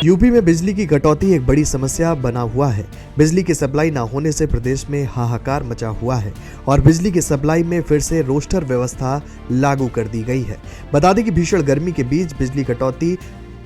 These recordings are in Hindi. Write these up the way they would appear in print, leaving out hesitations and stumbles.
यूपी में बिजली की कटौती एक बड़ी समस्या बना हुआ है। बिजली की सप्लाई न होने से प्रदेश में हाहाकार मचा हुआ है और बिजली की सप्लाई में फिर से रोस्टर व्यवस्था लागू कर दी गई है। बता दें कि भीषण गर्मी के बीच बिजली कटौती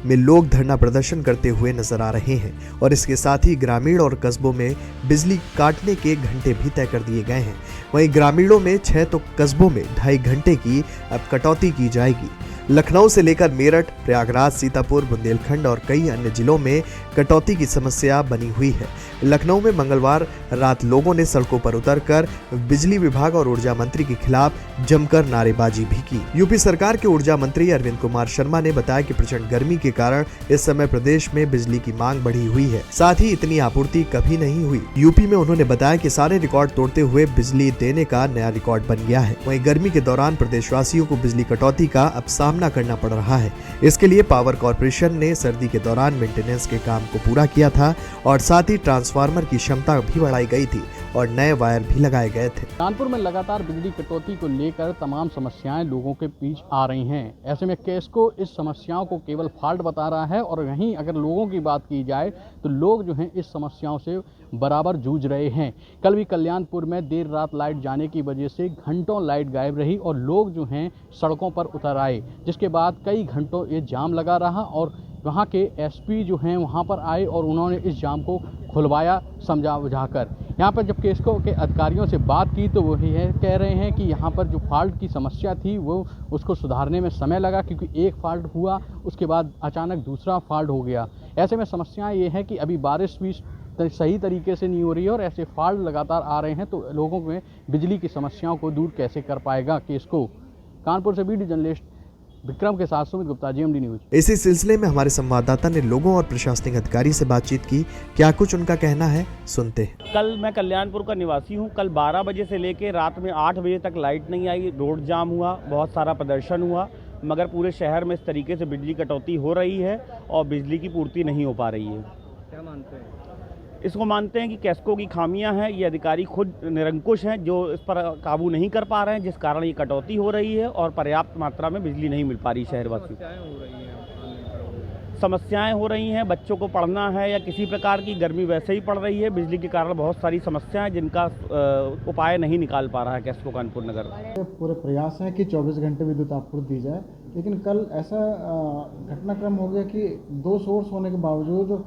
में लोग धरना प्रदर्शन करते हुए नजर आ रहे हैं और इसके साथ ही ग्रामीण और कस्बों में बिजली काटने के घंटे भी तय कर दिए गए हैं। वहीं ग्रामीणों में 6 तो कस्बों में 2.5 घंटे की अब कटौती की जाएगी। लखनऊ से लेकर मेरठ, प्रयागराज, सीतापुर, बुंदेलखंड और कई अन्य जिलों में कटौती की समस्या बनी हुई है। लखनऊ में मंगलवार रात लोगों ने सड़कों पर उतरकर बिजली विभाग और ऊर्जा मंत्री के खिलाफ जमकर नारेबाजी भी की। यूपी सरकार के ऊर्जा मंत्री अरविंद कुमार शर्मा ने बताया कि प्रचंड गर्मी के कारण इस समय प्रदेश में बिजली की मांग बढ़ी हुई है, साथ ही इतनी आपूर्ति कभी नहीं हुई। यूपी में उन्होंने बताया कि सारे रिकॉर्ड तोड़ते हुए बिजली देने का नया रिकॉर्ड बन गया है। वहीं गर्मी के दौरान प्रदेशवासियों को बिजली कटौती का अब सामना करना पड़ रहा है। इसके लिए पावर कॉर्पोरेशन ने सर्दी के दौरान मेंटेनेंस के काम को पूरा किया था और साथ ही ट्रांसफार्मर की क्षमता भी बढ़ाई गई थी और नए वायर भी लगाए गए थे। कानपुर में लगातार बिजली कटौती को लेकर तमाम समस्याएं लोगों के बीच आ रही हैं। ऐसे में केस्को इस समस्याओं को केवल फॉल्ट बता रहा है और वहीं अगर लोगों की बात की जाए तो लोग जो हैं इस समस्याओं से बराबर जूझ रहे हैं। कल भी कल्याणपुर में देर रात लाइट जाने की वजह से घंटों लाइट गायब रही और लोग जो हैं सड़कों पर उतर आए, जिसके बाद कई घंटों ये जाम लगा रहा और वहाँ के एसपी जो हैं वहाँ पर आए और उन्होंने इस जाम को खुलवाया समझा बुझाकर। यहाँ पर जब केस्को के अधिकारियों से बात की तो वही है कह रहे हैं कि यहाँ पर जो फॉल्ट की समस्या थी वो उसको सुधारने में समय लगा, क्योंकि एक फॉल्ट हुआ उसके बाद अचानक दूसरा फॉल्ट हो गया। ऐसे में समस्याएं ये है कि अभी बारिश भी सही तरीके से नहीं हो रही है और ऐसे फॉल्ट लगातार आ रहे हैं, तो लोगों में बिजली की समस्याओं को दूर कैसे कर पाएगा केस्को। कानपुर से वीडियो जर्नलिस्ट विक्रम के साथ सुमित गुप्ता, GMD न्यूज। इसी सिलसिले में हमारे संवाददाता ने लोगों और प्रशासनिक अधिकारी से बातचीत की। क्या कुछ उनका कहना है, सुनते हैं। कल मैं कल्याणपुर का निवासी हूं। कल 12 बजे से लेकर रात में 8 बजे तक लाइट नहीं आई, रोड जाम हुआ, बहुत सारा प्रदर्शन हुआ, मगर पूरे शहर में इस तरीके से बिजली कटौती हो रही है और बिजली की पूर्ति नहीं हो पा रही है। क्या मानते हैं? इसको मानते हैं कि केस्को की खामियां हैं, ये अधिकारी खुद निरंकुश हैं जो इस पर काबू नहीं कर पा रहे हैं, जिस कारण ये कटौती हो रही है और पर्याप्त मात्रा में बिजली नहीं मिल पा रही शहरवासियों को। समस्याएं हो रही हैं, बच्चों को पढ़ना है या किसी प्रकार की, गर्मी वैसे ही पड़ रही है, बिजली के कारण बहुत सारी समस्याएं जिनका उपाय नहीं निकाल पा रहा है केस्को कानपुर नगर। पूरे प्रयास है कि 24 घंटे विद्युत आपूर्ति दी जाए, लेकिन कल ऐसा घटनाक्रम हो गया कि 2 सोर्स होने के बावजूद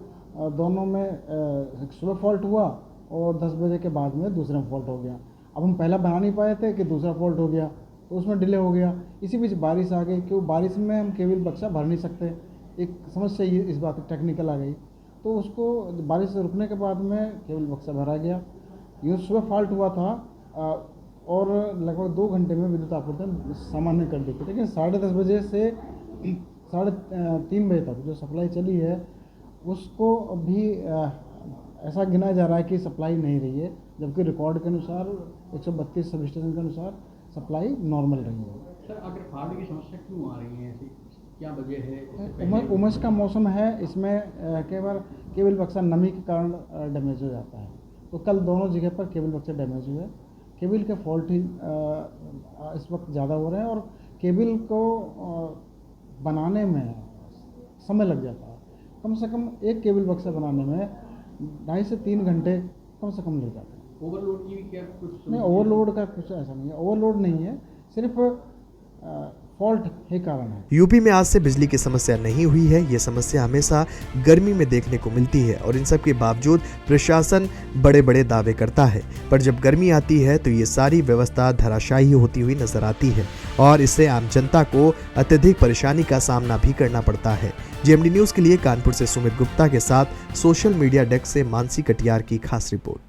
दोनों में सुबह फॉल्ट हुआ और 10 बजे के बाद में दूसरा फॉल्ट हो गया। अब हम पहला बना नहीं पाए थे कि दूसरा फॉल्ट हो गया, तो उसमें डिले हो गया। इसी बीच बारिश आ गई, क्यों बारिश में हम केबल बक्सा भर नहीं सकते, एक समस्या ये इस बात टेक्निकल आ गई, तो उसको बारिश से रुकने के बाद में केबल बक्सा भरा गया। यूँ सुबह फॉल्ट हुआ था और लगभग 2 घंटे में विद्युत आपूर्ति सामान्य कर दी थी, लेकिन 10:30 बजे से 3:30 बजे तक जो सप्लाई चली है उसको भी ऐसा गिना जा रहा है कि सप्लाई नहीं रही है, जबकि रिकॉर्ड के अनुसार 132 सब स्टेशन के अनुसार सप्लाई नॉर्मल रही है। सर, आखिर फॉल्ट की समस्या क्यों आ रही है, ऐसी क्या वजह है? उमस का मौसम है, इसमें केबल बक्सा नमी के कारण डैमेज हो जाता है। तो कल दोनों जगह पर केबल बक्से डैमेज हुए। केबल के फॉल्ट ही इस वक्त ज़्यादा हो रहे हैं और केबल को बनाने में समय लग जाता है। कम से कम एक केबल बक्सा बनाने में 2.5 से 3 घंटे कम से कम लग जाते हैं। ओवरलोड की भी क्या कुछ नहीं, ओवरलोड का कुछ ऐसा नहीं है, ओवरलोड नहीं है, सिर्फ फॉल्ट ही कारण है। यूपी में आज से बिजली की समस्या नहीं हुई है। ये समस्या हमेशा गर्मी में देखने को मिलती है और इन सब के बावजूद प्रशासन बड़े बड़े दावे करता है, पर जब गर्मी आती है तो ये सारी व्यवस्था धराशायी होती हुई नजर आती है और इससे आम जनता को अत्यधिक परेशानी का सामना भी करना पड़ता है। GMD न्यूज के लिए कानपुर से सुमित गुप्ता के साथ सोशल मीडिया डेस्क से मानसी कटियार की खास रिपोर्ट।